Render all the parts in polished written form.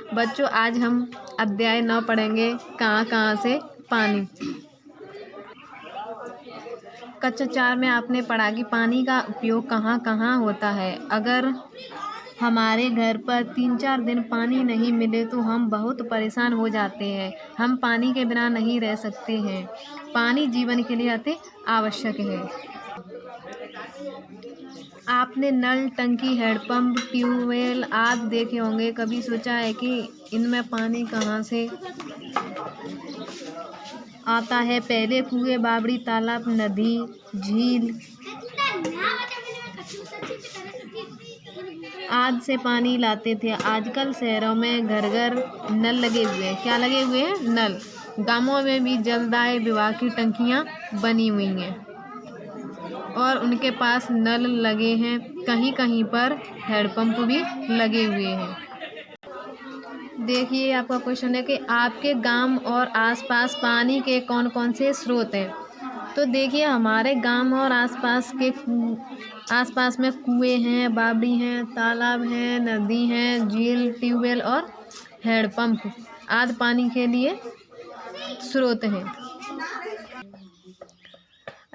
बच्चों, आज हम अध्याय 9 पढ़ेंगे, कहाँ कहाँ से पानी। कक्षा 4 में आपने पढ़ा कि पानी का उपयोग कहाँ कहाँ होता है। अगर हमारे घर पर 3-4 दिन पानी नहीं मिले तो हम बहुत परेशान हो जाते हैं। हम पानी के बिना नहीं रह सकते हैं। पानी जीवन के लिए अति आवश्यक है। आपने नल, टंकी, हैंडपंप, ट्यूबवेल आदि देखे होंगे। कभी सोचा है कि इनमें पानी कहाँ से आता है? पहले कुएं, बावड़ी, तालाब, नदी, झील आदि से पानी लाते थे। आजकल शहरों में घर घर नल लगे हुए हैं। क्या लगे हुए हैं? नल। गांवों में भी जलदाय विभाग की टंकियां बनी हुई हैं और उनके पास नल लगे हैं। कहीं कहीं पर हैंडपंप भी लगे हुए हैं। देखिए, आपका क्वेश्चन है कि आपके गांव और आसपास पानी के कौन कौन से स्रोत हैं। तो देखिए, हमारे गांव और आसपास में कुएं हैं, बावड़ी हैं, तालाब हैं, नदी हैं, झील, ट्यूबवेल और हैंडपंप आदि पानी के लिए स्रोत हैं।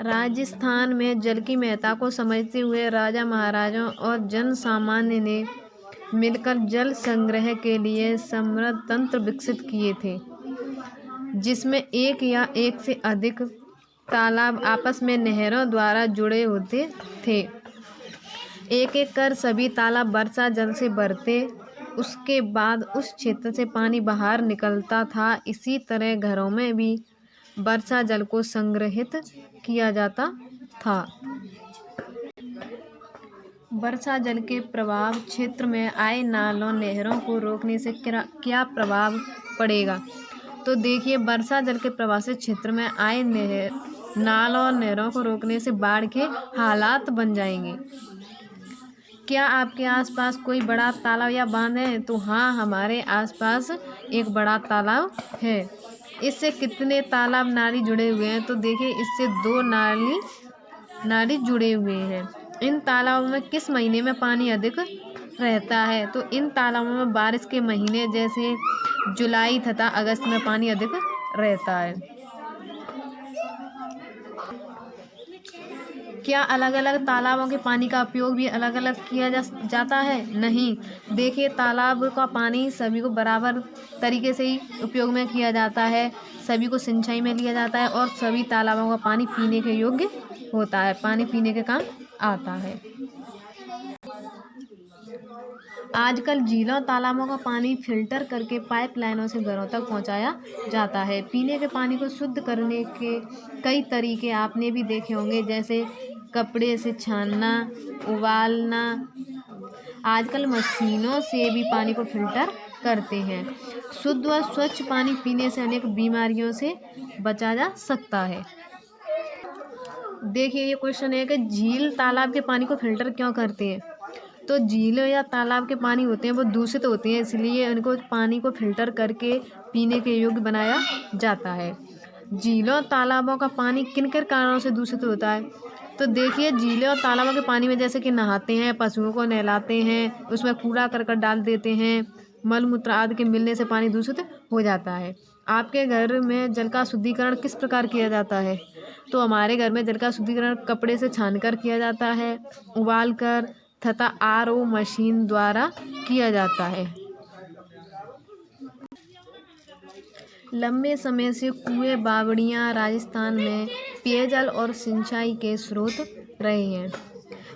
राजस्थान में जल की महत्ता को समझते हुए राजा महाराजाओं और जन सामान्य ने मिलकर जल संग्रह के लिए समृद्ध तंत्र विकसित किए थे, जिसमें एक या एक से अधिक तालाब आपस में नहरों द्वारा जुड़े होते थे। एक एक कर सभी तालाब वर्षा जल से भरते, उसके बाद उस क्षेत्र से पानी बाहर निकलता था। इसी तरह घरों में भी वर्षा जल को संग्रहित किया जाता था। वर्षा जल के प्रवाह क्षेत्र में आए नालों, नहरों को रोकने से क्या प्रभाव पड़ेगा? तो देखिए, वर्षा जल के प्रवाह से क्षेत्र में आए नालों और नहरों को रोकने से बाढ़ के हालात बन जाएंगे। क्या आपके आसपास कोई बड़ा तालाब या बांध है? तो हाँ, हमारे आसपास एक बड़ा तालाब है। इससे कितने तालाब नाली जुड़े हुए हैं? तो देखिए, इससे 2 नाली जुड़े हुए हैं। इन तालाबों में किस महीने में पानी अधिक रहता है? तो इन तालाबों में बारिश के महीने जैसे जुलाई तथा अगस्त में पानी अधिक रहता है। क्या अलग अलग तालाबों के पानी का उपयोग भी अलग अलग किया जाता है? नहीं। देखिए, तालाब का पानी सभी को बराबर तरीके से ही उपयोग में किया जाता है। सभी को सिंचाई में लिया जाता है और सभी तालाबों का पानी पीने के योग्य होता है। पानी पीने के काम आता है। आजकल झीलों, तालाबों का पानी फिल्टर करके पाइपलाइनों से घरों तक पहुंचाया जाता है। पीने के पानी को शुद्ध करने के कई तरीके आपने भी देखे होंगे, जैसे कपड़े से छानना, उबालना। आजकल मशीनों से भी पानी को फिल्टर करते हैं। शुद्ध व स्वच्छ पानी पीने से अनेक बीमारियों से बचा जा सकता है। देखिए, ये क्वेश्चन है कि झील, तालाब के पानी को फिल्टर क्यों करते हैं? तो झील या तालाब के पानी होते हैं वो दूषित होते हैं, इसलिए उनको पानी को फिल्टर करके पीने के योग्य बनाया जाता है। झीलों, तालाबों का पानी किन किन कारणों से दूषित होता है? तो देखिए, झीलों और तालाबों के पानी में जैसे कि नहाते हैं, पशुओं को नहलाते हैं, उसमें कूड़ा करकट डाल देते हैं, मल मूत्र आदि के मिलने से पानी दूषित हो जाता है। आपके घर में जल का शुद्धिकरण किस प्रकार किया जाता है? तो हमारे घर में जल का शुद्धिकरण कपड़े से छानकर किया जाता है, उबाल कर तथा RO मशीन द्वारा किया जाता है। लंबे समय से कुएं, बावड़ियां राजस्थान में पेयजल और सिंचाई के स्रोत रहे हैं।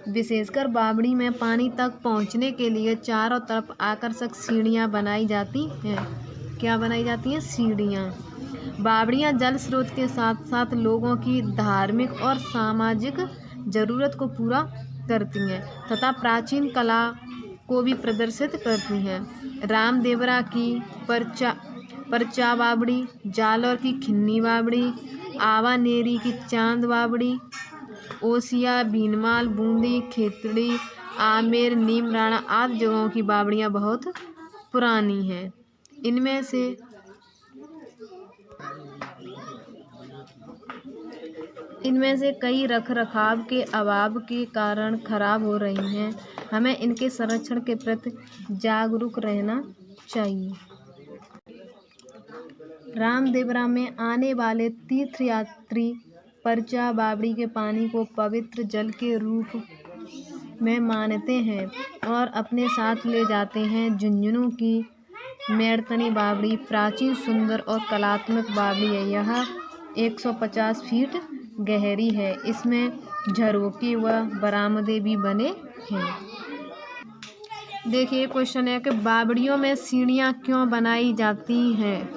विशेषकर बावड़ी में पानी तक पहुंचने के लिए चारों तरफ आकर्षक सीढ़ियां बनाई जाती हैं। क्या बनाई जाती हैं? सीढ़ियां। बावड़ियां जल स्रोत के साथ साथ लोगों की धार्मिक और सामाजिक जरूरत को पूरा करती हैं तथा प्राचीन कला को भी प्रदर्शित करती हैं। रामदेवरा की परचा बावड़ी, जालौर की खिन्नी बावड़ी, आवानेरी की चांद बावड़ी, ओसिया, भीनमाल, बूंदी, खेतड़ी, आमेर, नीमराणा आदि जगहों की बावड़ियां बहुत पुरानी हैं। इनमें से कई रखरखाव के अभाव के कारण खराब हो रही हैं। हमें इनके संरक्षण के प्रति जागरूक रहना चाहिए। रामदेवरा में आने वाले तीर्थयात्री परचा बावड़ी के पानी को पवित्र जल के रूप में मानते हैं और अपने साथ ले जाते हैं। झुंझुनू की मैरतनी बावड़ी प्राचीन, सुंदर और कलात्मक बावड़ी है। यह 150 फीट गहरी है। इसमें झरोखे व बरामदे भी बने हैं। देखिए क्वेश्चन है कि बावड़ियों में सीढ़ियाँ क्यों बनाई जाती हैं।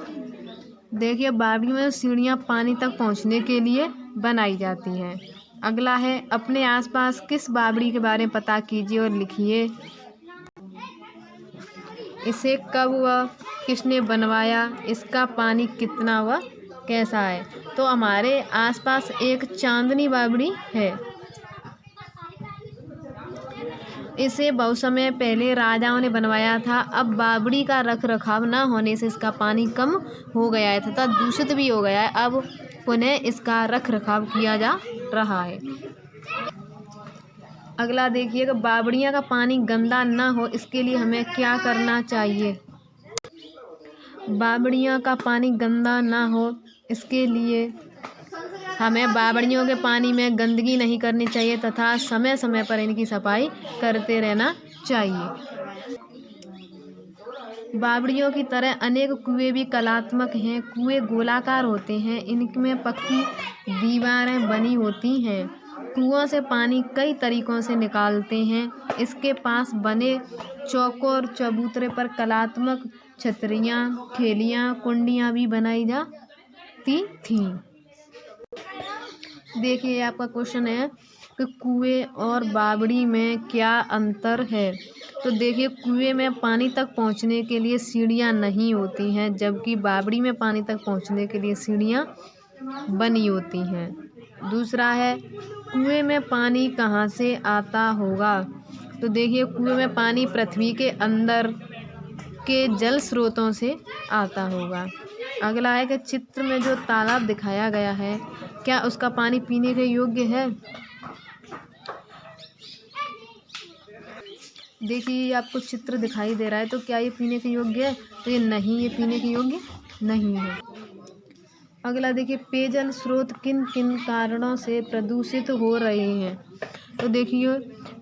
देखिए बावड़ियों में सीढ़ियाँ पानी तक पहुँचने के लिए बनाई जाती हैं। अगला है अपने आसपास किस बावड़ी के बारे में पता कीजिए और लिखिए। इसे कब व किसने बनवाया, इसका पानी कितना व कैसा है। तो हमारे आसपास एक चांदनी बावड़ी है। इसे बहुत समय पहले राजाओं ने बनवाया था। अब बावड़ी का रख रखाव न होने से इसका पानी कम हो गया है तथा दूषित भी हो गया है। अब पुनः इसका रख रखाव किया जा रहा है। अगला देखिएगा बावड़ियाँ का पानी गंदा न हो इसके लिए हमें क्या करना चाहिए। बावड़ियाँ का पानी गंदा न हो इसके लिए हमें बावड़ियों के पानी में गंदगी नहीं करनी चाहिए तथा समय समय पर इनकी सफाई करते रहना चाहिए। बावड़ियों की तरह अनेक कुएं भी कलात्मक हैं। कुएं गोलाकार होते हैं। इनमें पक्की दीवारें बनी होती हैं। कुओं से पानी कई तरीकों से निकालते हैं। इसके पास बने चौकोर चबूतरे पर कलात्मक छतरियाँ, खेलियाँ, कुंडियाँ भी बनाई जाती थीं। देखिए आपका क्वेश्चन है कि कुएं और बावड़ी में क्या अंतर है। तो देखिए कुएं में पानी तक पहुंचने के लिए सीढ़ियां नहीं होती हैं, जबकि बावड़ी में पानी तक पहुंचने के लिए सीढ़ियां बनी होती हैं। दूसरा है कुएं में पानी कहां से आता होगा। तो देखिए कुएं में पानी पृथ्वी के अंदर के जल स्रोतों से आता होगा। अगला है कि चित्र में जो तालाब दिखाया गया है क्या उसका पानी पीने के योग्य है। देखिए आपको चित्र दिखाई दे रहा है, तो क्या ये पीने के योग्य है। तो ये नहीं, ये पीने के योग्य नहीं है। अगला देखिए पेयजल स्रोत किन किन कारणों से प्रदूषित हो रहे हैं। तो देखिए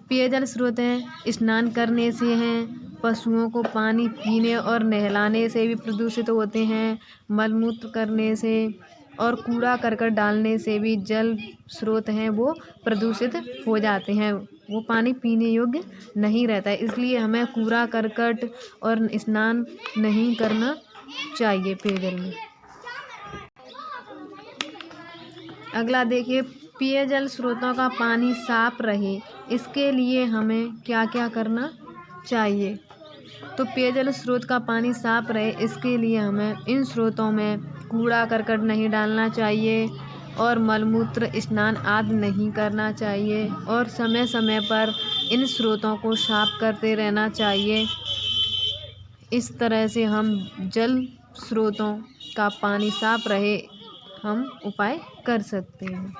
पेयजल स्रोत हैं स्नान करने से हैं, पशुओं को पानी पीने और नहलाने से भी प्रदूषित होते हैं, मलमूत्र करने से और कूड़ा करकट डालने से भी जल स्रोत हैं वो प्रदूषित हो जाते हैं। वो पानी पीने योग्य नहीं रहता है। इसलिए हमें कूड़ा करकट और स्नान नहीं करना चाहिए पेयजल में। अगला देखिए पेयजल स्रोतों का पानी साफ रहे इसके लिए हमें क्या क्या करना चाहिए। तो पेयजल स्रोत का पानी साफ रहे इसके लिए हमें इन स्रोतों में कूड़ा करकट नहीं डालना चाहिए और मलमूत्र स्नान आदि नहीं करना चाहिए और समय समय पर इन स्रोतों को साफ करते रहना चाहिए। इस तरह से हम जल स्रोतों का पानी साफ रहे हम उपाय कर सकते हैं।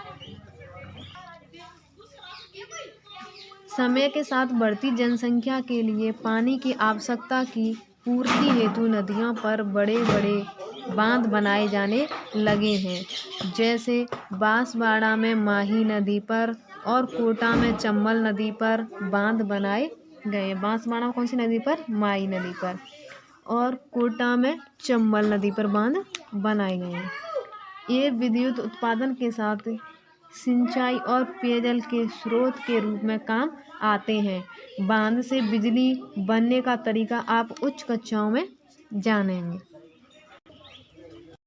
समय के साथ बढ़ती जनसंख्या के लिए पानी की आवश्यकता की पूर्ति हेतु नदियों पर बड़े बड़े बांध बनाए जाने लगे हैं। जैसे बांसवाड़ा में माही नदी पर और कोटा में चंबल नदी पर बांध बनाए गए। बांसवाड़ा में कौन सी नदी पर, माही नदी पर, और कोटा में चंबल नदी पर बांध बनाए गए हैं। ये विद्युत उत्पादन के साथ सिंचाई और पेयजल के स्रोत के रूप में काम आते हैं। बांध से बिजली बनने का तरीका आप उच्च कक्षाओं में जानेंगे।